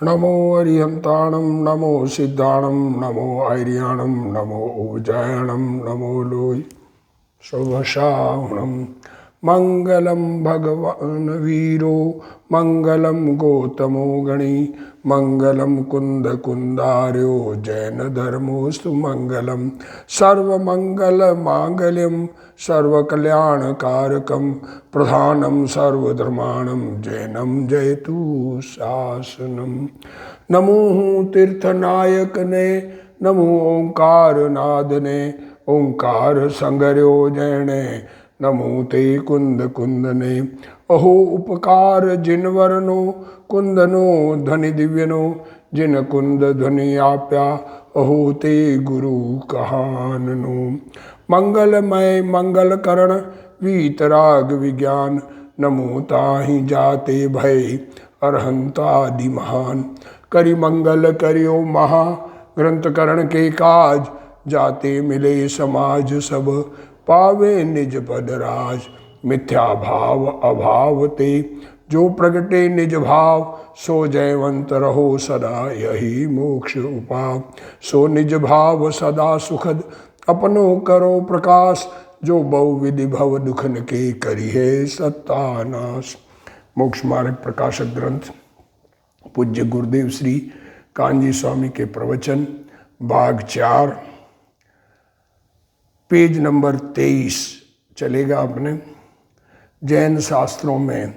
नमो अरिहंताणं नमो सिद्धाणं नमो आर्याणं नमो उज्जयणं नमो लोय शुभश्रावणं मंगलम भगवान वीरो मंगलम गौतमो गणी मंगलम कुंद कुंदार्यो जैन धर्मोस्तु मंगलम सर्वमंगल मांगल्यम सर्वकल्याणकारकम प्रधानम सर्वधर्माणम जैनम जयतु शासनम। नमो तीर्थनायक ने नमो ओंकार नाद ने ओंकार संगर्यो जैने नमो ते कुंद कुंदने अहो उपकार जिन वरनो कुंदनो ध्वनि दिव्यनो जिन कुंद ध्वनि आप्या अहो ते गुरु कहाननो। मंगलमय मंगल करण वीतराग विज्ञान नमो ताहि जाते भय अरहंतादि महान। करि मंगल करियो महा ग्रंथ करण के काज जाते मिले समाज सब पावे निज पद राज। मिथ्या भाव अभाव ते जो प्रगटे निज भाव सो जयवंत रहो सदा यही मोक्ष उपाव। सो निज भाव सदा सुखद अपनो करो प्रकाश जो बहु विधि भव दुखन के करी है सत्तानाश। मोक्ष मार्ग प्रकाशक ग्रंथ पूज्य गुरुदेव श्री कान्जी स्वामी के प्रवचन भाग 4 पेज नंबर 23 चलेगा अपने। जैन शास्त्रों में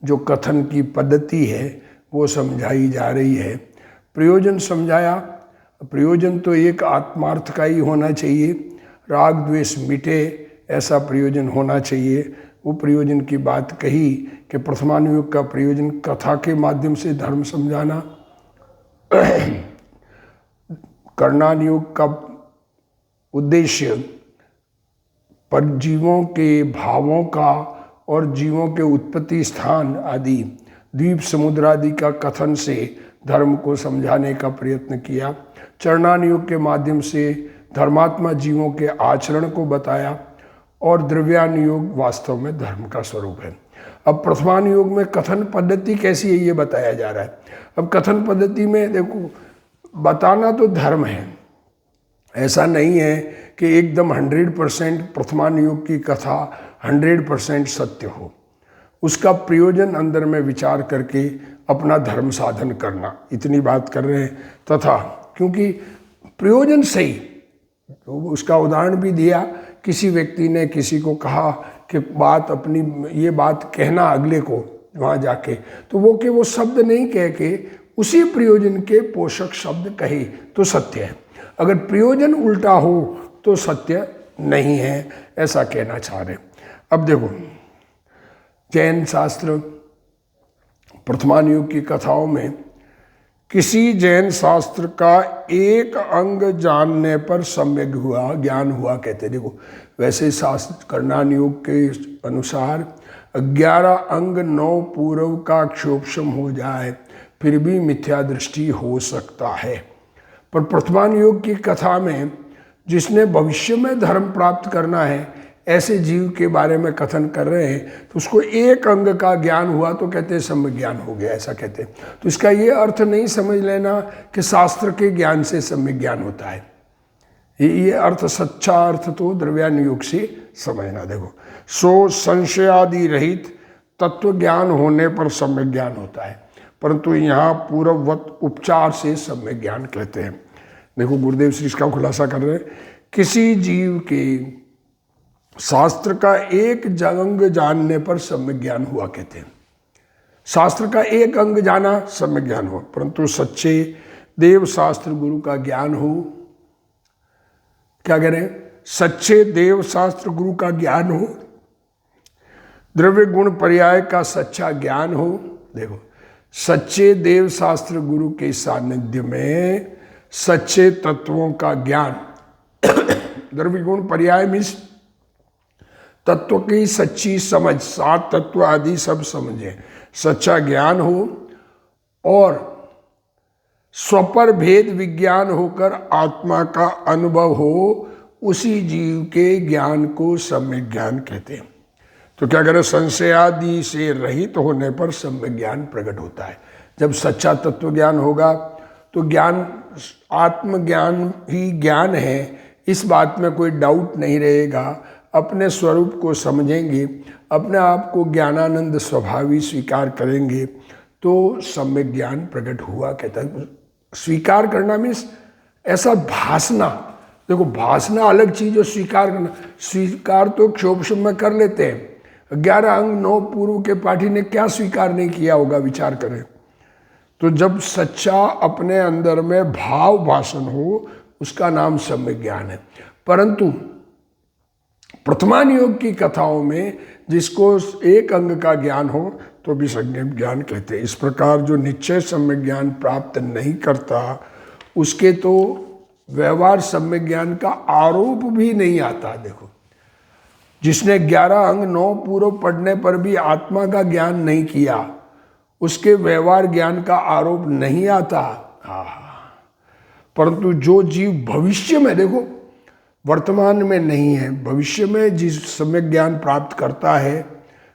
जो कथन की पद्धति है वो समझाई जा रही है। प्रयोजन समझाया। प्रयोजन तो एक आत्मार्थ का ही होना चाहिए, राग द्वेष मिटे ऐसा प्रयोजन होना चाहिए। वो प्रयोजन की बात कही कि प्रथमानुयोग का प्रयोजन कथा के माध्यम से धर्म समझाना, कर्णानुयोग का उद्देश्य पर जीवों के भावों का और जीवों के उत्पत्ति स्थान आदि द्वीप समुद्र आदि का कथन से धर्म को समझाने का प्रयत्न किया। चरणानुयोग के माध्यम से धर्मात्मा जीवों के आचरण को बताया और द्रव्यानुयोग वास्तव में धर्म का स्वरूप है। अब प्रथमानुयोग में कथन पद्धति कैसी है ये बताया जा रहा है। अब कथन पद्धति में देखो, बताना तो धर्म है, ऐसा नहीं है कि एकदम 100% प्रथमानुयोग की कथा 100% सत्य हो। उसका प्रयोजन अंदर में विचार करके अपना धर्म साधन करना, इतनी बात कर रहे हैं। तथा क्योंकि प्रयोजन सही, तो उसका उदाहरण भी दिया। किसी व्यक्ति ने किसी को कहा कि बात अपनी ये बात कहना अगले को वहाँ जाके, तो वो शब्द नहीं कह के उसी प्रयोजन के पोषक शब्द कहे तो सत्य है। अगर प्रयोजन उल्टा हो तो सत्य नहीं है, ऐसा कहना चाह रहे। अब देखो, जैन शास्त्र प्रथमानुयोग की कथाओं में किसी जैन शास्त्र का एक अंग जानने पर सम्यक हुआ ज्ञान हुआ कहते। देखो, वैसे शास्त्र कर्णानुयोग के अनुसार 11 अंग 9 पूर्व का क्षोभशम हो जाए फिर भी मिथ्या दृष्टि हो सकता है। पर प्रथमानुयोग की कथा में जिसने भविष्य में धर्म प्राप्त करना है ऐसे जीव के बारे में कथन कर रहे हैं, तो उसको एक अंग का ज्ञान हुआ तो कहते हैं सम्यक ज्ञान हो गया, ऐसा कहते हैं। तो इसका ये अर्थ नहीं समझ लेना कि शास्त्र के ज्ञान से सम्यक ज्ञान होता है। ये अर्थ, सच्चा अर्थ तो द्रव्यानुयोग से समझना। देखो, सो संशयादि रहित तत्व ज्ञान होने पर सम्यक ज्ञान होता है, परंतु यहाँ पूर्ववत उपचार से सम्यक ज्ञान कहते हैं। देखो, गुरुदेव श्री इसका खुलासा कर रहे हैं। किसी जीव के शास्त्र का एक अंग जानने पर सम्यक ज्ञान हुआ कहते हैं। शास्त्र का एक अंग जाना सम्यक ज्ञान हुआ, परंतु सच्चे देव शास्त्र गुरु का ज्ञान हो, क्या कह रहे हैं, सच्चे देव शास्त्र गुरु का ज्ञान हो, द्रव्य गुण पर्याय का सच्चा ज्ञान हो। देखो, सच्चे देव शास्त्र गुरु के सानिध्य में सच्चे तत्वों का ज्ञान, द्रव्य गुण पर्याय मीन्स तत्व की सच्ची समझ, 7 तत्व आदि सब समझे, सच्चा ज्ञान हो और स्वपर भेद विज्ञान होकर आत्मा का अनुभव हो, उसी जीव के ज्ञान को सम्यक ज्ञान कहते हैं। तो क्या करें, संशयादि से रहित होने पर सम्यक ज्ञान प्रकट होता है। जब सच्चा तत्व ज्ञान होगा तो ज्ञान आत्मज्ञान ही ज्ञान है, इस बात में कोई डाउट नहीं रहेगा। अपने स्वरूप को समझेंगे, अपने आप को ज्ञानानंद स्वभावी स्वीकार करेंगे तो सम्यक ज्ञान प्रकट हुआ। कहता है स्वीकार करना मीन्स ऐसा भासना। देखो भासना अलग चीज और स्वीकार करना। स्वीकार तो क्षोभ में कर लेते हैं। 11 अंग 9 पूर्व के पाठी ने क्या स्वीकार नहीं किया होगा, विचार करें। तो जब सच्चा अपने अंदर में भाव भाषण हो उसका नाम सम्यक ज्ञान है। परंतु प्रथमान योग की कथाओं में जिसको एक अंग का ज्ञान हो तो भी सम्यक ज्ञान कहते हैं। इस प्रकार जो निश्चय सम्यक ज्ञान प्राप्त नहीं करता उसके तो व्यवहार सम्यक ज्ञान का आरोप भी नहीं आता। देखो जिसने 11 अंग 9 पूर्व पढ़ने पर भी आत्मा का ज्ञान नहीं किया उसके व्यवहार ज्ञान का आरोप नहीं आता। परंतु जो जीव भविष्य में, देखो वर्तमान में नहीं है, भविष्य में जिस सम्यक ज्ञान प्राप्त करता है,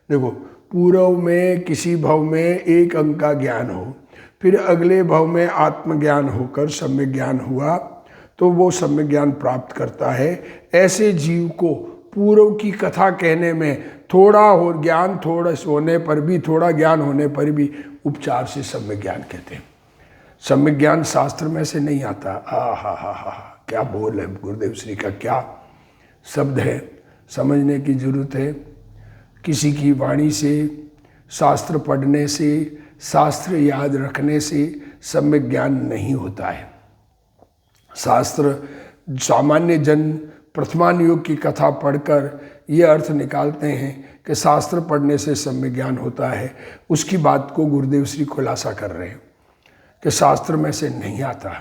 देखो पूर्व में किसी भव में एक अंग का ज्ञान हो, फिर अगले भव में आत्मज्ञान होकर सम्यक ज्ञान हुआ तो वो सम्यक ज्ञान प्राप्त करता है। ऐसे जीव को पूर्व की कथा कहने में थोड़ा हो ज्ञान, थोड़ा होने पर भी, थोड़ा ज्ञान होने पर भी उपचार से सम्यक ज्ञान कहते हैं। सम्यक ज्ञान शास्त्र में से नहीं आता। हा क्या बोल है गुरुदेव श्री का, क्या शब्द है, समझने की जरूरत है। किसी की वाणी से, शास्त्र पढ़ने से, शास्त्र याद रखने से सम्यक ज्ञान नहीं होता है। शास्त्र सामान्य जन प्रथमान योग की कथा पढ़कर ये अर्थ निकालते हैं कि शास्त्र पढ़ने से सम्यक ज्ञान होता है। उसकी बात को गुरुदेव श्री खुलासा कर रहे हैं कि शास्त्र में से नहीं आता।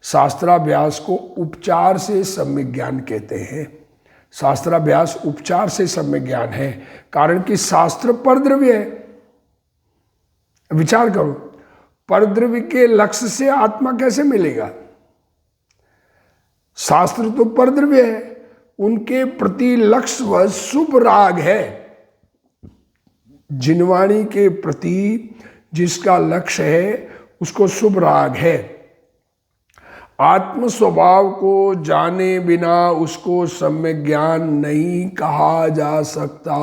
शास्त्राभ्यास को उपचार से सम्यक ज्ञान कहते हैं। शास्त्राभ्यास उपचार से सम्यक ज्ञान है, कारण कि शास्त्र परद्रव्य है। विचार करो, परद्रव्य के लक्ष्य से आत्मा कैसे मिलेगा? शास्त्र तो परद्रव्य है, उनके प्रति लक्ष्य वह शुभ राग है। जिनवाणी के प्रति जिसका लक्ष्य है उसको शुभ राग है। आत्म स्वभाव को जाने बिना उसको सम्यक ज्ञान नहीं कहा जा सकता।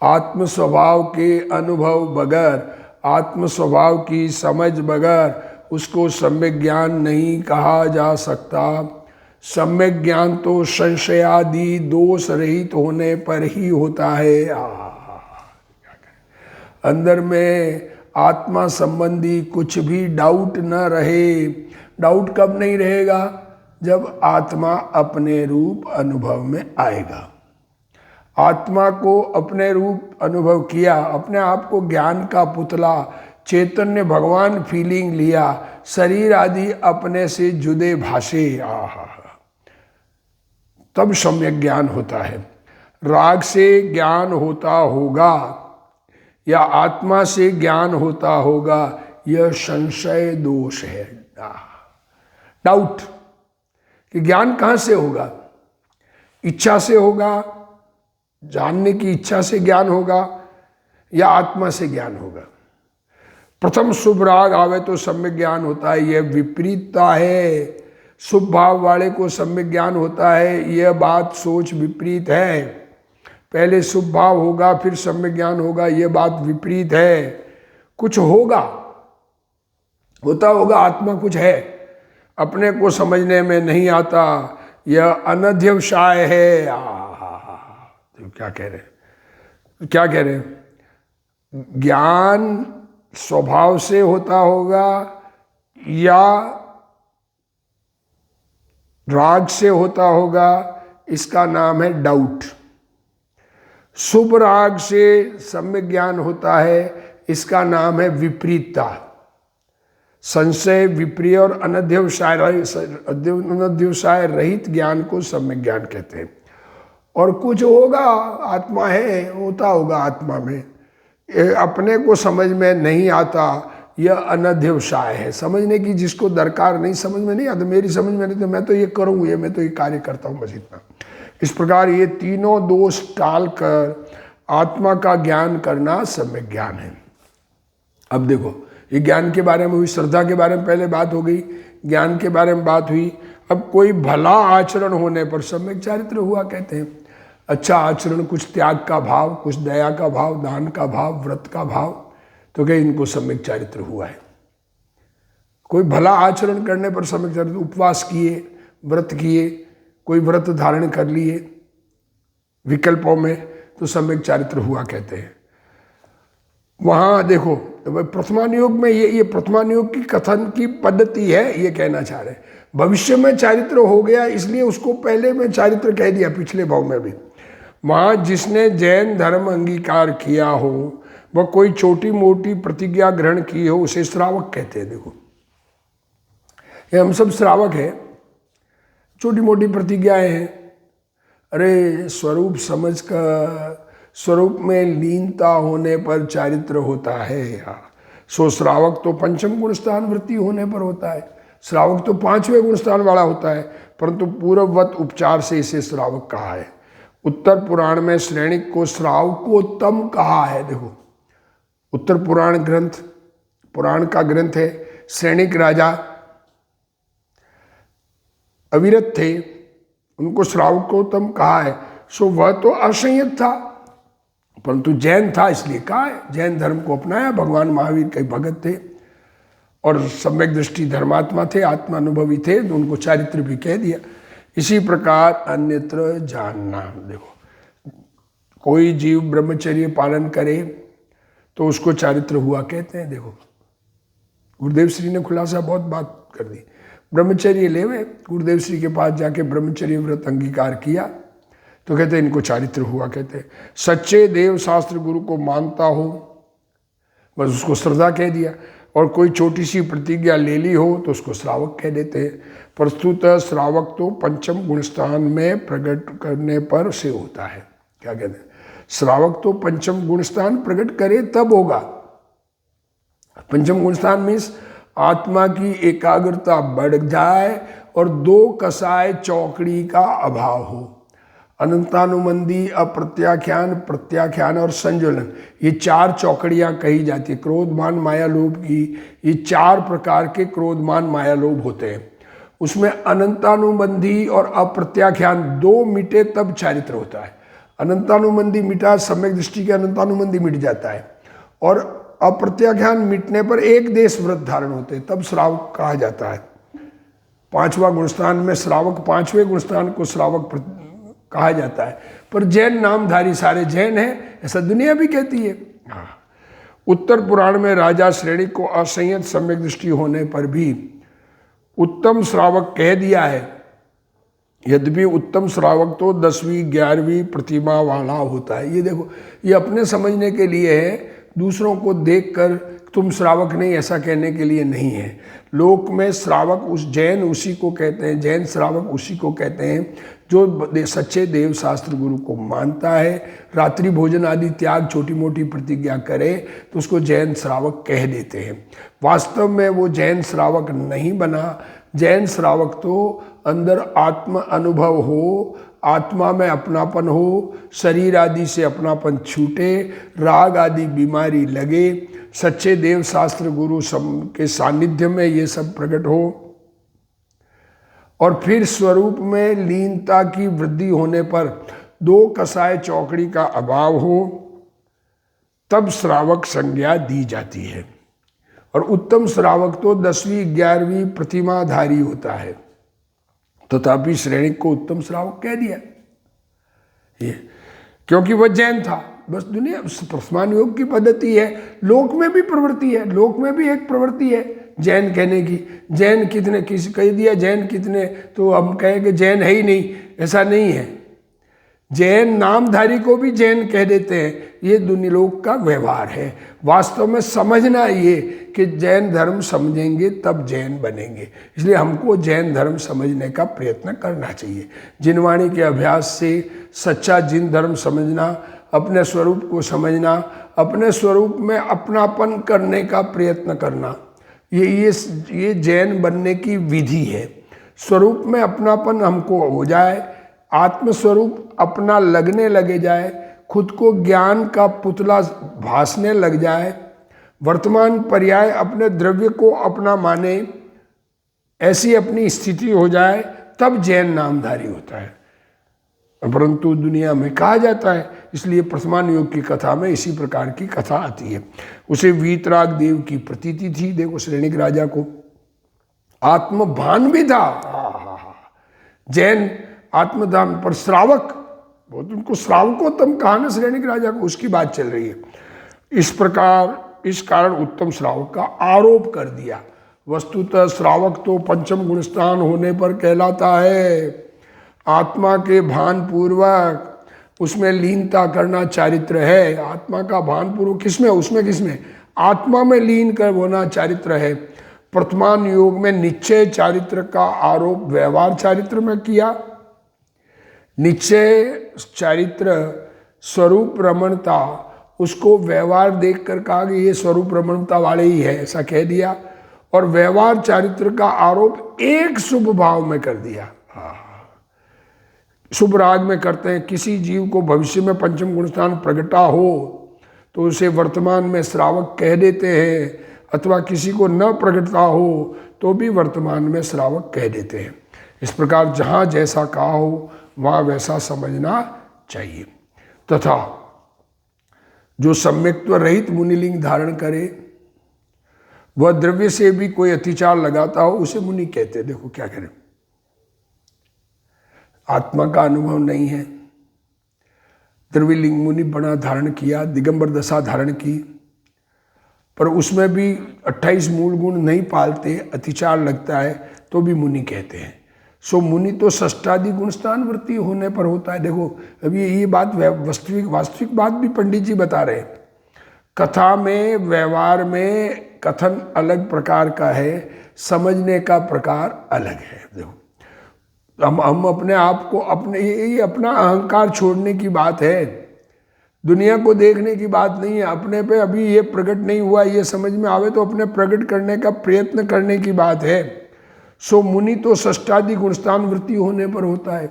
आत्म स्वभाव के अनुभव बगैर, आत्म स्वभाव की समझ बगैर उसको सम्यक ज्ञान नहीं कहा जा सकता। सम्यक ज्ञान तो संशयादि दोष रहित होने पर ही होता है। अंदर में आत्मा संबंधी कुछ भी डाउट न रहे। डाउट कब नहीं रहेगा? जब आत्मा अपने रूप अनुभव में आएगा। आत्मा को अपने रूप अनुभव किया, अपने आप को ज्ञान का पुतला, चैतन्य भगवान फीलिंग लिया, शरीर आदि अपने से जुदे भाषे, तब सम्यक ज्ञान होता है। राग से ज्ञान होता होगा या आत्मा से ज्ञान होता होगा, यह संशय दोष है। डाउट कि ज्ञान कहाँ से होगा? इच्छा से होगा, जानने की इच्छा से ज्ञान होगा या आत्मा से ज्ञान होगा? प्रथम शुभ राग आवे तो सम्यक ज्ञान होता है, यह विपरीतता है। शुभ भाव वाले को सम्यक ज्ञान होता है, यह बात सोच विपरीत है। पहले शुभ भाव होगा फिर सम्यक ज्ञान होगा, यह बात विपरीत है। कुछ होगा, होता होगा, आत्मा कुछ है, अपने को समझने में नहीं आता, यह अनध्यवसाय है। तो क्या कह रहे हैं? क्या कह रहे हैं? ज्ञान स्वभाव से होता होगा या राग से होता होगा, इसका नाम है डाउट। शुभ राग से सम्यक ज्ञान होता है, इसका नाम है विपरीतता। संशय, विप्रिय और अनध्यवसाय रहित ज्ञान को सम्यक ज्ञान कहते हैं। और कुछ होगा, आत्मा है, होता होगा आत्मा में, अपने को समझ में नहीं आता, यह अनध्यवसाय है। समझने की जिसको दरकार नहीं, समझ में नहीं आता, मेरी समझ में नहीं तो मैं तो ये करूँ, ये मैं तो ये कार्य करता हूँ, बस इतना। इस प्रकार ये तीनों दोष टाल कर आत्मा का ज्ञान करना सम्यक ज्ञान है। अब देखो, ये ज्ञान के बारे में हुई, श्रद्धा के बारे में पहले बात हो गई, ज्ञान के बारे में बात हुई। अब कोई भला आचरण होने पर सम्यक चारित्र हुआ कहते हैं। अच्छा आचरण, कुछ त्याग का भाव, कुछ दया का भाव, दान का भाव, व्रत का भाव, तो क्या इनको सम्यक चारित्र हुआ है। कोई भला आचरण करने पर सम्यक चारित्र, उपवास किए, व्रत किए, कोई व्रत धारण कर लिए विकल्पों में, तो सम्यक चारित्र हुआ कहते हैं। वहाँ देखो तो प्रथमानुयोग में ये प्रथमानुयोग की कथन की पद्धति है, ये कहना चाह रहे हैं। भविष्य में चारित्र हो गया इसलिए उसको पहले में चारित्र कह दिया, पिछले भाव में भी। वहाँ जिसने जैन धर्म अंगीकार किया हो, वह कोई छोटी मोटी प्रतिज्ञा ग्रहण की हो, उसे श्रावक कहते हैं। देखो ये हम सब श्रावक हैं, छोटी मोटी प्रतिज्ञाएं हैं। अरे स्वरूप समझ कर, स्वरूप में लीनता होने पर चारित्र होता है यार। सो श्रावक तो पंचम गुणस्थान वृत्ति होने पर होता है, श्रावक तो 5वें गुणस्थान वाला होता है, परंतु पूर्ववत उपचार से इसे श्रावक कहा है। उत्तर पुराण में श्रेणिक को श्रावकोत्तम कहा है। देखो उत्तर पुराण ग्रंथ, पुराण का ग्रंथ है। श्रेणिक राजा अविरत थे, उनको श्रावकोत्तम कहा है। सो वह तो असंयत था, परंतु जैन था इसलिए कहा है। जैन धर्म को अपनाया, भगवान महावीर के भगत थे और सम्यक दृष्टि धर्मात्मा थे, आत्मानुभवी थे, तो उनको चारित्र भी कह दिया। इसी प्रकार अन्यत्र जानना। देखो कोई जीव ब्रह्मचर्य पालन करे तो उसको चारित्र हुआ कहते हैं। देखो गुरुदेव श्री ने खुलासा बहुत बात कर दी। ब्रह्मचर्य लेवे, गुरुदेव श्री के पास जाके ब्रह्मचर्य व्रत अंगीकार किया तो कहते हैं इनको चारित्र हुआ कहते हैं। सच्चे देव शास्त्र गुरु को मानता हो, बस उसको श्रद्धा कह दिया। और कोई छोटी सी प्रतिज्ञा ले ली हो तो उसको श्रावक कह देते हैं। प्रस्तुतः श्रावक तो पंचम गुणस्थान में प्रकट करने पर से होता है। क्या कहते हैं, श्रावक तो पंचम गुणस्थान प्रकट करे तब होगा। पंचम गुणस्थान मीन्स आत्मा की एकाग्रता बढ़ जाए और 2 कसाय चौकड़ी का अभाव हो। अनंतानुबंधी, अप्रत्याख्यान, प्रत्याख्यान और संज्वलन, ये 4 चौकड़ियाँ कही जाती है। क्रोध मान माया लोभ की ये 4 प्रकार के क्रोध मान माया लोभ होते हैं। उसमें अनंतानुबंधी और अप्रत्याख्यान 2 मिटे तब चारित्र होता है। अनंतानुबंधी मिटा, सम्यक दृष्टि के अनंतानुबंधी मिट जाता है, और अप्रत्याख्यान मिटने पर एक देश व्रत धारण होते हैं, तब श्रावक कहा जाता है। 5वां गुणस्थान में श्रावक, 5वें गुणस्थान को श्रावक कहा जाता है। पर जैन नामधारी सारे जैन हैं, ऐसा दुनिया भी कहती है। उत्तर पुराण में राजा श्रेणी को असंयत सम्यक दृष्टि होने पर भी उत्तम श्रावक कह दिया है। यद्यपि उत्तम श्रावक तो 10वीं 11वीं प्रतिमा वाला होता है। ये देखो, ये अपने समझने के लिए है, दूसरों को देखकर तुम श्रावक नहीं ऐसा कहने के लिए नहीं है। लोक में श्रावक उस जैन उसी को कहते हैं, जैन श्रावक उसी को कहते हैं जो सच्चे देव शास्त्र गुरु को मानता है, रात्रि भोजन आदि त्याग, छोटी मोटी प्रतिज्ञा करे तो उसको जैन श्रावक कह देते हैं। वास्तव में वो जैन श्रावक नहीं बना। जैन श्रावक तो अंदर आत्म अनुभव हो, आत्मा में अपनापन हो, शरीर आदि से अपनापन छूटे, राग आदि बीमारी लगे, सच्चे देव शास्त्र गुरु के सानिध्य में ये सब प्रकट हो, और फिर स्वरूप में लीनता की वृद्धि होने पर 2 कसाय चौकड़ी का अभाव हो, तब श्रावक संज्ञा दी जाती है। और उत्तम श्रावक तो 10वीं 11वीं प्रतिमाधारी होता है, तथापि श्रेणी को उत्तम श्रावक कह दिया ये, क्योंकि वह जैन था। बस दुनिया प्रथमान योग की पद्धति है। लोक में भी प्रवृत्ति है, लोक में भी एक प्रवृत्ति है जैन कहने की। जैन कितने, किसी कह दिया जैन कितने, तो हम कहें कि जैन है ही नहीं, ऐसा नहीं है। जैन नामधारी को भी जैन कह देते हैं। ये दुनिया लोक का व्यवहार है। वास्तव में समझना ये कि जैन धर्म समझेंगे तब जैन बनेंगे। इसलिए हमको जैन धर्म समझने का प्रयत्न करना चाहिए। जिनवाणी के अभ्यास से सच्चा जिन धर्म समझना, अपने स्वरूप को समझना, अपने स्वरूप में अपनापन करने का प्रयत्न करना, ये जैन बनने की विधि है। स्वरूप में अपनापन हमको हो जाए, आत्मस्वरूप अपना लगने लगे जाए, खुद को ज्ञान का पुतला भासने लग जाए, वर्तमान पर्याय अपने द्रव्य को अपना माने, ऐसी अपनी स्थिति हो जाए, तब जैन नामधारी होता है। परंतु दुनिया में कहा जाता है, इसलिए वर्तमान योग की कथा में इसी प्रकार की कथा आती है। उसे वीतराग देव की प्रतीति थी, देखो श्रेणिक राजा को आत्मभान भी था। जैन आत्मधान पर श्रावक, बहुत उनको श्रावकोत्तम कहा ना श्रेणिक राजा को, उसकी बात चल रही है। इस प्रकार इस कारण उत्तम श्रावक का आरोप कर दिया। वस्तुतः श्रावक तो पंचम गुणस्थान होने पर कहलाता है। आत्मा के भान पूर्वक उसमें लीनता करना चारित्र है। आत्मा का भान पूर्वक किसमें, उसमें किसमें, आत्मा में लीन कर होना चारित्र है। वर्तमान योग में निश्चय चारित्र का आरोप व्यवहार चारित्र में किया। निश्चय चारित्र स्वरूप रमणता, उसको व्यवहार देखकर कहा कि ये स्वरूप रमणता वाले ही है, ऐसा कह दिया। और व्यवहार चारित्र का आरोप एक शुभ भाव में कर दिया। शुभ राग में करते हैं। किसी जीव को भविष्य में पंचम गुणस्थान प्रगटा हो तो उसे वर्तमान में श्रावक कह देते हैं, अथवा किसी को न प्रगटता हो तो भी वर्तमान में श्रावक कह देते हैं। इस प्रकार जहाँ जैसा कहा हो वहाँ वैसा समझना चाहिए। तथा जो सम्यक्त्व रहित मुनिलिंग धारण करे, वह द्रव्य से भी कोई अतिचार लगाता हो, उसे मुनि कहते हैं। देखो क्या करें, आत्मा का अनुभव नहीं है। द्रव्यलिंग मुनि बना धारण किया, दिगंबर दशा धारण की, पर उसमें भी 28 मूल गुण नहीं पालते, अतिचार लगता है, तो भी मुनि कहते हैं। सो मुनि तो षष्ठादि गुणस्थान वृत्ति होने पर होता है। देखो अभी ये बात वास्तविक बात भी पंडित जी बता रहे हैं। कथा में व्यवहार में कथन अलग प्रकार का है, समझने का प्रकार अलग है। देखो हम अपने आप को ये अपना अहंकार छोड़ने की बात है, दुनिया को देखने की बात नहीं है। अपने पे अभी ये प्रकट नहीं हुआ, ये समझ में आवे तो अपने प्रकट करने का प्रयत्न करने की बात है। सो मुनि तो षष्ठादि गुणस्थान वृत्ति होने पर होता है,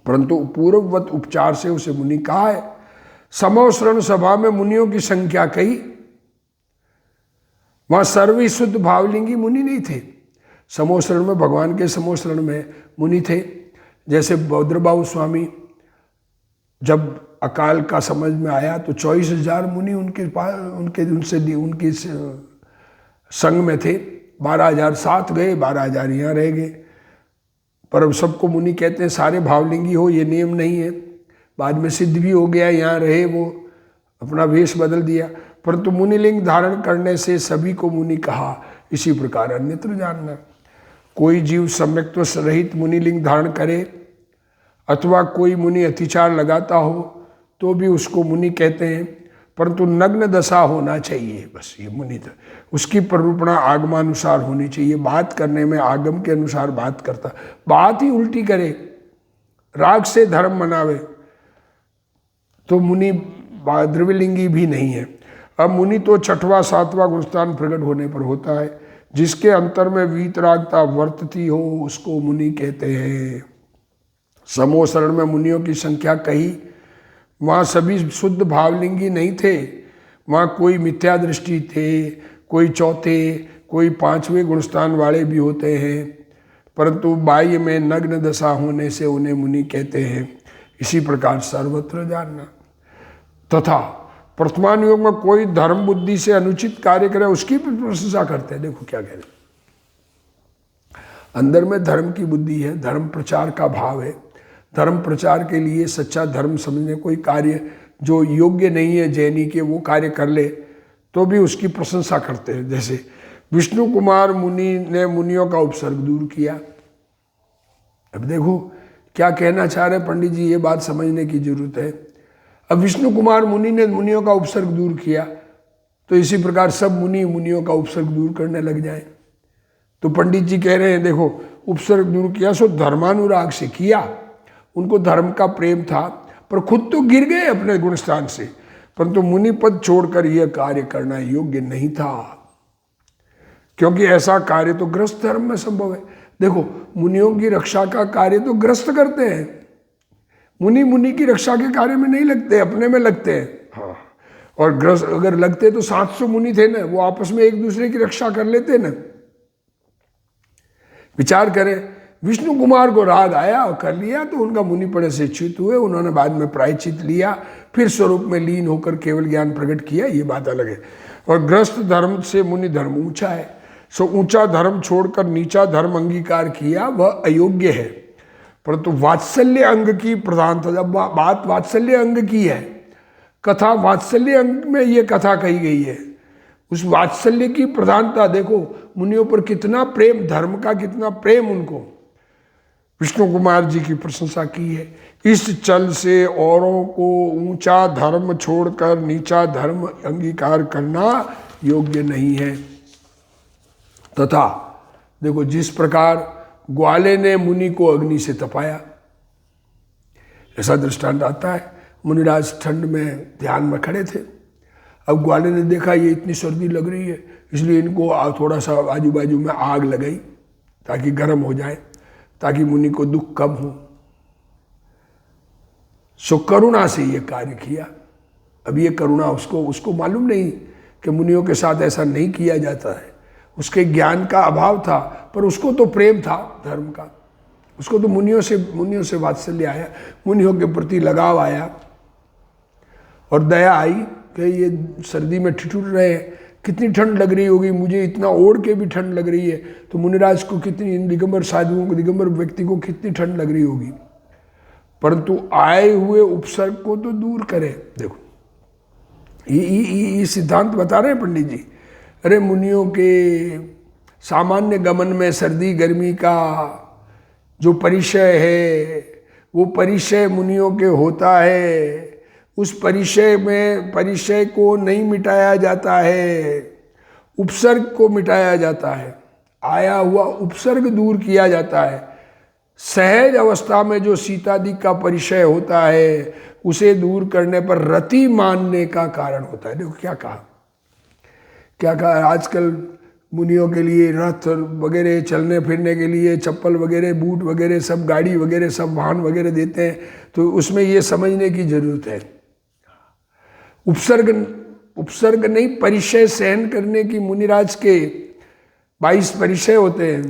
परंतु पूर्ववत उपचार से उसे मुनि कहा है। समोश्रण सभा में मुनियों की संख्या कही, वहां सर्व शुद्ध भावलिंगी मुनि नहीं थे। समोश्रण में, भगवान के समोश्रण में मुनि थे। जैसे बौद्रबाहु स्वामी जब अकाल का समझ में आया तो 24,000 मुनि उनके संग में थे। 12,000 साथ गए, 12,000 यहाँ रह गए। पर अब सबको मुनि कहते हैं, सारे भावलिंगी हो ये नियम नहीं है। बाद में सिद्ध भी हो गया, यहाँ रहे, वो अपना वेश बदल दिया। परंतु मुनिलिंग धारण करने से सभी को मुनि कहा। इसी प्रकार अन्यत्र जानना, कोई जीव सम्यक्त्व रहित मुनिलिंग धारण करे अथवा कोई मुनि अतिचार लगाता हो तो भी उसको मुनि कहते हैं, परंतु नग्न दशा होना चाहिए। बस ये मुनि था। उसकी प्ररूपणा आगमानुसार होनी चाहिए। बात करने में आगम के अनुसार बात करता, बात ही उल्टी करे, राग से धर्म मनावे तो मुनि द्रव्यलिंगी भी नहीं है। अब मुनि तो छठवां सातवां गुणस्थान प्रकट होने पर होता है। जिसके अंतर में वीतरागता वर्तती हो उसको मुनि कहते हैं। समोशरण में मुनियों की संख्या कही, वहाँ सभी शुद्ध भावलिंगी नहीं थे। वहाँ कोई मिथ्या दृष्टि थे, कोई चौथे, कोई पांचवें गुणस्थान वाले भी होते हैं, परंतु बाह्य में नग्न दशा होने से उन्हें मुनि कहते हैं। इसी प्रकार सर्वत्र जानना। तथा वर्तमान युग में कोई धर्म बुद्धि से अनुचित कार्य करे उसकी भी प्रशंसा करते हैं। देखो क्या कह रहे, अंदर में धर्म की बुद्धि है, धर्म प्रचार का भाव है। धर्म प्रचार के लिए सच्चा धर्म समझने कोई कार्य जो योग्य नहीं है जैनी के, वो कार्य कर ले तो भी उसकी प्रशंसा करते हैं। जैसे विष्णु कुमार मुनि ने मुनियों का उपसर्ग दूर किया। अब देखो क्या कहना चाह रहे पंडित जी, ये बात समझने की जरूरत है। अब विष्णु कुमार मुनि ने मुनियों का उपसर्ग दूर किया तो इसी प्रकार सब मुनि मुनियों का उपसर्ग दूर करने लग जाए। तो पंडित जी कह रहे हैं देखो उपसर्ग दूर किया सो धर्मानुराग से किया, उनको धर्म का प्रेम था, पर खुद तो गिर गए अपने गुणस्थान से, परंतु मुनि पद छोड़कर यह कार्य करना योग्य नहीं था, क्योंकि ऐसा कार्य तो ग्रस्त धर्म में संभव है। देखो मुनियों की रक्षा का कार्य तो ग्रस्त करते हैं, मुनि की रक्षा के कार्य में नहीं लगते, अपने में लगते हैं। हाँ, और ग्रस्त अगर लगते तो 700 मुनि थे ना, वो आपस में एक दूसरे की रक्षा कर लेते ना। विचार करें, विष्णु कुमार को राग आया और कर लिया तो उनका मुनि पड़े से च्युत हुए, उन्होंने बाद में प्रायश्चित लिया, फिर स्वरूप में लीन होकर केवल ज्ञान प्रकट किया, ये बात अलग है। और ग्रस्त धर्म से मुनि धर्म ऊंचा है, सो ऊंचा धर्म छोड़कर नीचा धर्म अंगीकार किया वह अयोग्य है। परंतु वात्सल्य अंग की प्रधानता, जब बात वात्सल्य अंग की है, कथा वात्सल्य अंग में ये कथा कही गई है, उस वात्सल्य की प्रधानता देखो, मुनियों पर कितना प्रेम, धर्म का कितना प्रेम उनको। विष्णु कुमार जी की प्रशंसा की है, इस चल से औरों को ऊंचा धर्म छोड़कर नीचा धर्म अंगीकार करना योग्य नहीं है। तथा देखो, जिस प्रकार ग्वाले ने मुनि को अग्नि से तपाया, ऐसा दृष्टांत आता है। मुनिराज ठंड में ध्यान में खड़े थे, अब ग्वाले ने देखा ये इतनी सर्दी लग रही है, इसलिए इनको थोड़ा सा आजू बाजू में आग लगाई ताकि गर्म हो जाए, ताकि मुनि को दुख कम हो। सो करुणा से ये कार्य किया। अब ये करुणा उसको मालूम नहीं कि मुनियों के साथ ऐसा नहीं किया जाता है, उसके ज्ञान का अभाव था, पर उसको तो प्रेम था धर्म का, उसको तो मुनियों से वात्सल्य आया, मुनियों के प्रति लगाव आया और दया आई कि ये सर्दी में ठिठुर रहे हैं, कितनी ठंड लग रही होगी, मुझे इतना ओढ़ के भी ठंड लग रही है, तो मुनिराज को कितनी, दिगंबर साधुओं को, दिगंबर व्यक्ति को कितनी ठंड लग रही होगी। परंतु आए हुए उपसर्ग को तो दूर करे। देखो ये सिद्धांत बता रहे हैं पंडित जी। अरे मुनियों के सामान्य गमन में सर्दी गर्मी का जो परिचय है, वो परिचय मुनियों के होता है, उस परिचय को नहीं मिटाया जाता है, उपसर्ग को मिटाया जाता है, आया हुआ उपसर्ग दूर किया जाता है। सहज अवस्था में जो सीतादि का परिचय होता है, उसे दूर करने पर रति मानने का कारण होता है। देखो क्या कहा आजकल मुनियों के लिए रथ वगैरह, चलने फिरने के लिए चप्पल वगैरह, बूट वगैरह, सब गाड़ी वगैरह, सब वाहन वगैरह देते हैं, तो उसमें ये समझने की जरूरत है, उपसर्ग नहीं, परिचय सहन करने की। मुनिराज के 22 परिचय होते हैं,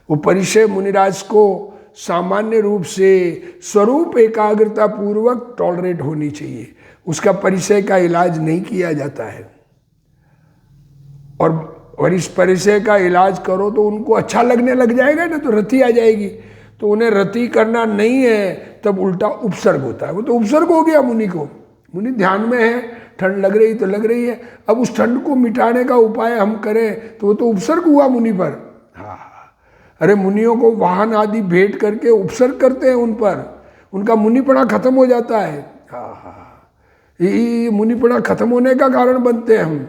वो परिचय मुनिराज को सामान्य रूप से स्वरूप एकाग्रता पूर्वक टॉलरेट होनी चाहिए, उसका परिचय का इलाज नहीं किया जाता है। और इस परिचय का इलाज करो तो उनको अच्छा लगने लग जाएगा ना, तो रति आ जाएगी, तो उन्हें रति करना नहीं है, तब उल्टा उपसर्ग होता है। वो तो उपसर्ग हो गया मुनि को, मुनि ध्यान में है, ठंड लग रही तो लग रही है, अब उस ठंड को मिटाने का उपाय हम करें तो वो तो उपसर्ग हुआ मुनि पर। अरे मुनियों को वाहन आदि भेंट करके उपसर्ग करते हैं उन पर, उनका मुनिपना खत्म हो जाता है। ये मुनिपना खत्म होने का कारण बनते हैं हम,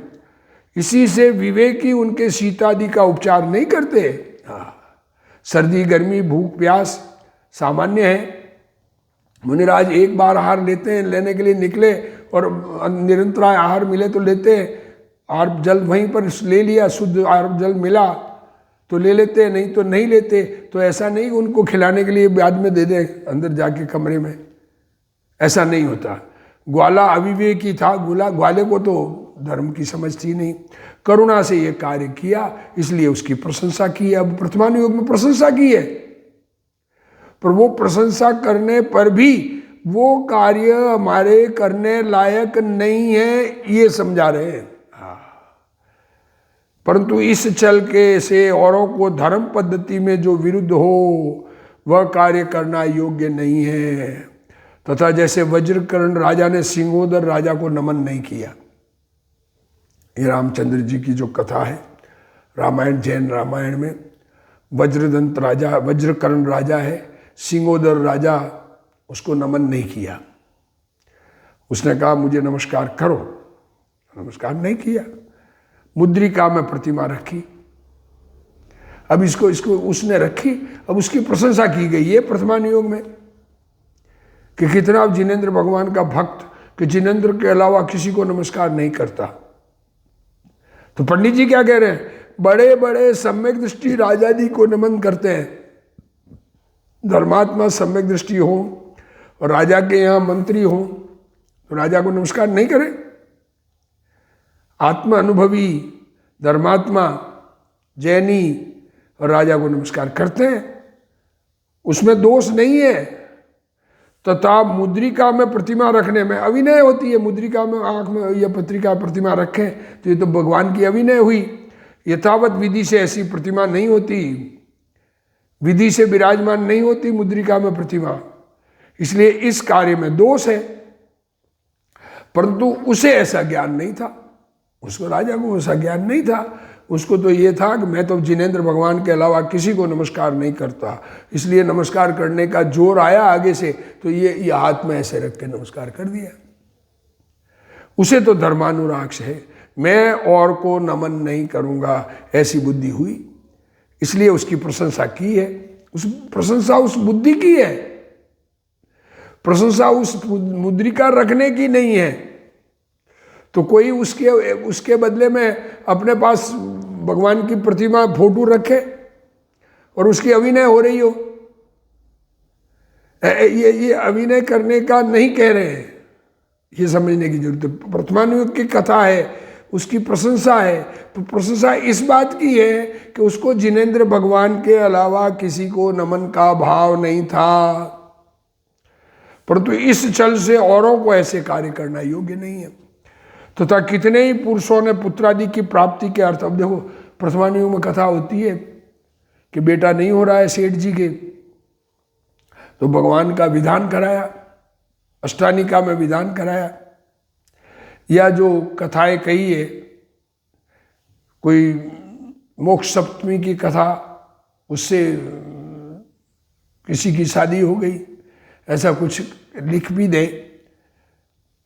इसी से विवेकी उनके शीतादि का उपचार नहीं करते। सर्दी गर्मी भूख प्यास सामान्य है, मुनिराज एक बार आहार लेते हैं, लेने के लिए निकले और निरंतर आहार मिले तो लेते हैं, आहार जल वहीं पर ले लिया, शुद्ध आहार जल मिला तो ले लेते हैं, नहीं तो नहीं लेते। तो ऐसा नहीं उनको खिलाने के लिए बाद में दे दें अंदर जाके कमरे में, ऐसा नहीं होता। ग्वाला अविवेकी था, ग्वाले को तो धर्म की समझ थी नहीं, करुणा से ये कार्य किया, इसलिए उसकी प्रशंसा की। अब वर्तमान युग में प्रशंसा की है, पर वो प्रशंसा करने पर भी वो कार्य हमारे करने लायक नहीं है, ये समझा रहे हैं। परंतु इस चल के से औरों को धर्म पद्धति में जो विरुद्ध हो वह कार्य करना योग्य नहीं है। तथा जैसे वज्रकर्ण राजा ने सिंहोदर राजा को नमन नहीं किया, ये रामचंद्र जी की जो कथा है रामायण, जैन रामायण में, वज्रदंत राजा, वज्रकर्ण राजा है, सिंहोदर राजा, उसको नमन नहीं किया। उसने कहा मुझे नमस्कार करो, नमस्कार नहीं किया। मुद्रिका में प्रतिमा रखी, अब इसको उसने रखी, अब उसकी प्रशंसा की गई है वर्तमान युग में कि कितना जिनेंद्र भगवान का भक्त, कि जिनेंद्र के अलावा किसी को नमस्कार नहीं करता। तो पंडित जी क्या कह रहे हैं, बड़े बड़े सम्यक दृष्टि राजा जी को नमन करते हैं, धर्मात्मा सम्यक दृष्टि हो और राजा के यहाँ मंत्री हो, तो राजा को नमस्कार नहीं करे? आत्मा अनुभवी धर्मात्मा जैनी और राजा को नमस्कार करते हैं, उसमें दोष नहीं है। तथा मुद्रिका में प्रतिमा रखने में अविनय होती है। मुद्रिका में आंख में या पत्रिका प्रतिमा रखें तो ये तो भगवान की अविनय हुई। यथावत विधि से ऐसी प्रतिमा नहीं होती, विधि से विराजमान नहीं होती मुद्रिका में प्रतिमा, इसलिए इस कार्य में दोष है। परंतु उसे ऐसा ज्ञान नहीं था, उसको राजा को ऐसा ज्ञान नहीं था। उसको तो ये था कि मैं तो जिनेंद्र भगवान के अलावा किसी को नमस्कार नहीं करता, इसलिए नमस्कार करने का जोर आया आगे से तो ये हाथ में ऐसे रख के नमस्कार कर दिया। उसे तो धर्मानुराग है, मैं और को नमन नहीं करूंगा, ऐसी बुद्धि हुई, इसलिए उसकी प्रशंसा की है। उस प्रशंसा उस बुद्धि की है, प्रशंसा उस मुद्रिका रखने की नहीं है। तो कोई उसके बदले में अपने पास भगवान की प्रतिमा फोटो रखे और उसकी अभिनय हो रही हो, ये अभिनय करने का नहीं कह रहे हैं, ये समझने की जरूरत है। प्रथमानुयोग की कथा है, उसकी प्रशंसा है, तो प्रशंसा इस बात की है कि उसको जिनेंद्र भगवान के अलावा किसी को नमन का भाव नहीं था, परंतु इस छल से औरों को ऐसे कार्य करना योग्य नहीं है। तथा कितने ही पुरुषों ने पुत्रादि की प्राप्ति के अर्थ, अब देखो प्रथमानुयोग में कथा होती है कि बेटा नहीं हो रहा है सेठ जी के, तो भगवान का विधान कराया, अष्टानिका में विधान कराया, या जो कथाएं कही है, कोई मोक्ष सप्तमी की कथा, उससे किसी की शादी हो गई, ऐसा कुछ लिख भी दे,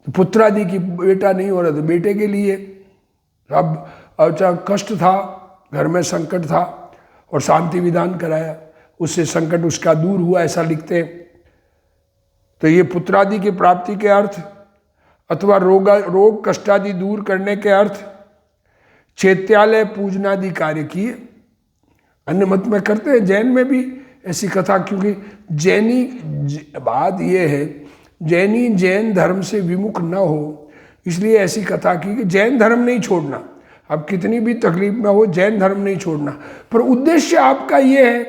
तो पुत्रादि की बेटा नहीं हो रहा तो बेटे के लिए अब अच्छा कष्ट था, घर में संकट था और शांति विधान कराया, उससे संकट उसका दूर हुआ, ऐसा लिखते हैं। तो ये पुत्रादि की प्राप्ति के अर्थ अथवा रोग कष्टादि दूर करने के अर्थ चैत्यालय पूजनादि कार्य किए। अन्य मत में करते हैं, जैन में भी ऐसी कथा, क्योंकि जैनी बात ये है, जैनी जैन धर्म से विमुख न हो, इसलिए ऐसी कथा की कि जैन धर्म नहीं छोड़ना, अब कितनी भी तकलीफ में हो जैन धर्म नहीं छोड़ना, पर उद्देश्य आपका ये है,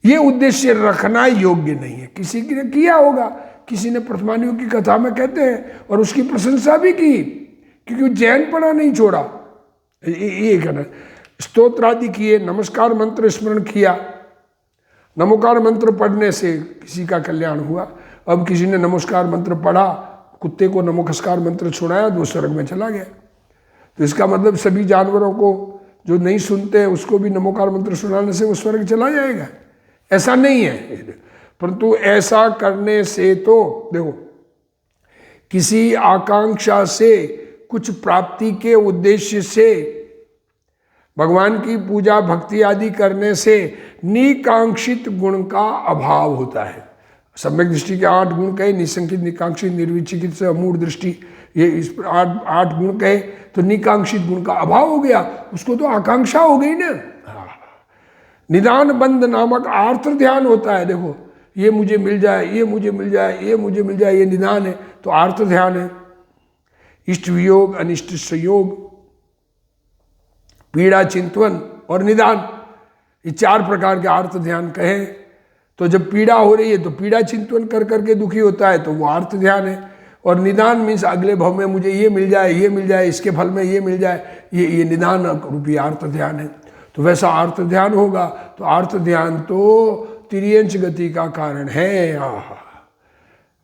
ये उद्देश्य रखना योग्य नहीं है। किसी ने किया होगा, किसी ने प्रथमानुयोग की कथा में कहते हैं और उसकी प्रशंसा भी की, क्योंकि जैन पना नहीं छोड़ा, ये कहना। स्तोत्र आदि किए, नमस्कार मंत्र स्मरण किया, नमोकार मंत्र पढ़ने से किसी का कल्याण हुआ। अब किसी ने नमस्कार मंत्र पढ़ा, कुत्ते को नमस्कार मंत्र सुनाया तो स्वर्ग में चला गया, तो इसका मतलब सभी जानवरों को जो नहीं सुनते हैं उसको भी नमोकार मंत्र सुनाने से वो स्वर्ग चला जाएगा? ऐसा नहीं है। परंतु ऐसा करने से तो देखो, किसी आकांक्षा से, कुछ प्राप्ति के उद्देश्य से भगवान की पूजा भक्ति आदि करने से निकांक्षित गुण का अभाव होता है। सम्यक दृष्टि के 8 गुण कहे, निसंकित, निकांक्षित, निर्विचिकित से अमूढ़ दृष्टि, ये इस 8 गुण कहे तो निकांक्षित गुण का अभाव हो गया, उसको तो आकांक्षा हो गई ना। निदान बंध नामक आर्थ ध्यान होता है, देखो ये मुझे मिल जाए, ये मुझे मिल जाए, ये मुझे मिल जाए, ये निदान है, तो आर्थ ध्यान है। इष्ट वियोग, अनिष्ट संयोग, पीड़ा चिंतवन और निदान, ये 4 प्रकार के आर्थ ध्यान कहे। तो जब पीड़ा हो रही है तो पीड़ा चिंतवन कर करके दुखी होता है तो वो आर्थ ध्यान है। और निदान मीन्स अगले भव में मुझे ये मिल जाए, ये मिल जाए, इसके फल में ये मिल जाए, ये निदान रूपी आर्थ ध्यान है। तो वैसा आर्थ ध्यान होगा, तो आर्थ ध्यान तो तिर्यंच गति का कारण है।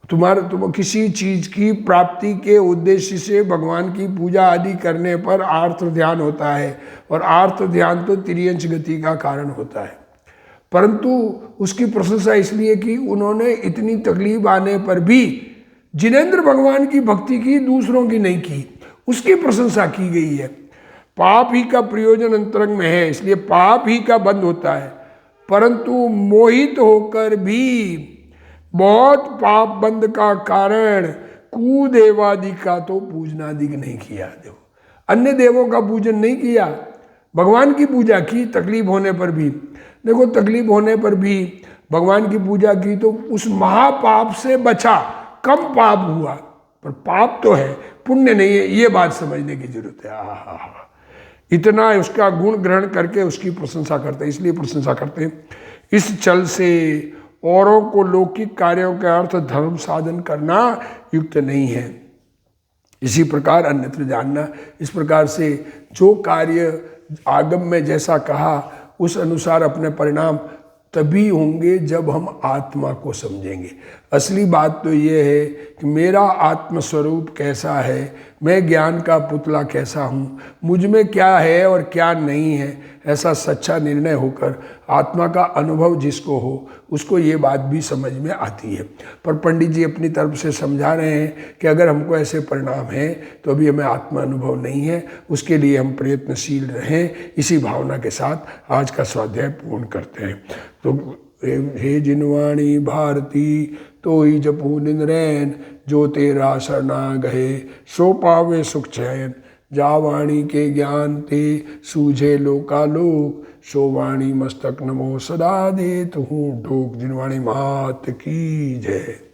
तुम किसी चीज की प्राप्ति के उद्देश्य से भगवान की पूजा आदि करने पर आर्थ ध्यान होता है, और आर्थ ध्यान तो तिर्यंच गति का कारण होता है। परंतु उसकी प्रशंसा इसलिए कि उन्होंने इतनी तकलीफ आने पर भी जिनेंद्र भगवान की भक्ति की, दूसरों की नहीं की, उसकी प्रशंसा की गई है। पाप ही का प्रयोजन अंतरंग में है, इसलिए पाप ही का बंध होता है, परंतु मोहित होकर भी बहुत पाप बंद का कारण कुदेवादि का तो पूजनादि नहीं किया। देखो, अन्य देवों का पूजन नहीं किया, भगवान की पूजा की तकलीफ होने पर भी। देखो, तकलीफ होने पर भी भगवान की पूजा की तो उस महापाप से बचा। कम पाप हुआ, पर पाप तो है, पुण्य नहीं है, ये बात समझने की जरूरत है। आहा, इतना उसका गुण ग्रहण करके उसकी प्रशंसा करते हैं। इसलिए प्रशंसा करते हैं, इस छल से औरों को लौकिक कार्यों के अर्थ धर्म साधन करना युक्त नहीं है। इसी प्रकार अन्यत्र जानना, इस प्रकार से जो कार्य आगम में जैसा कहा उस अनुसार अपने परिणाम तभी होंगे जब हम आत्मा को समझेंगे। असली बात तो ये है कि मेरा आत्मस्वरूप कैसा है, मैं ज्ञान का पुतला कैसा हूँ, मुझ में क्या है और क्या नहीं है, ऐसा सच्चा निर्णय होकर आत्मा का अनुभव जिसको हो उसको ये बात भी समझ में आती है। पर पंडित जी अपनी तरफ से समझा रहे हैं कि अगर हमको ऐसे परिणाम हैं तो अभी हमें आत्मा अनुभव नहीं है, उसके लिए हम प्रयत्नशील रहें। इसी भावना के साथ आज का स्वाध्याय पूर्ण करते हैं। तो हे जिनवाणी भारती तो ही जपू दिन रैन, जो तेरा शरणा गहे सो पावे सुख चैन। जा वाणी के ज्ञान ते सूझे लोकालोक, सो वाणी मस्तक नमो सदा दे तू ढोक। जिनवाणी मात की जय।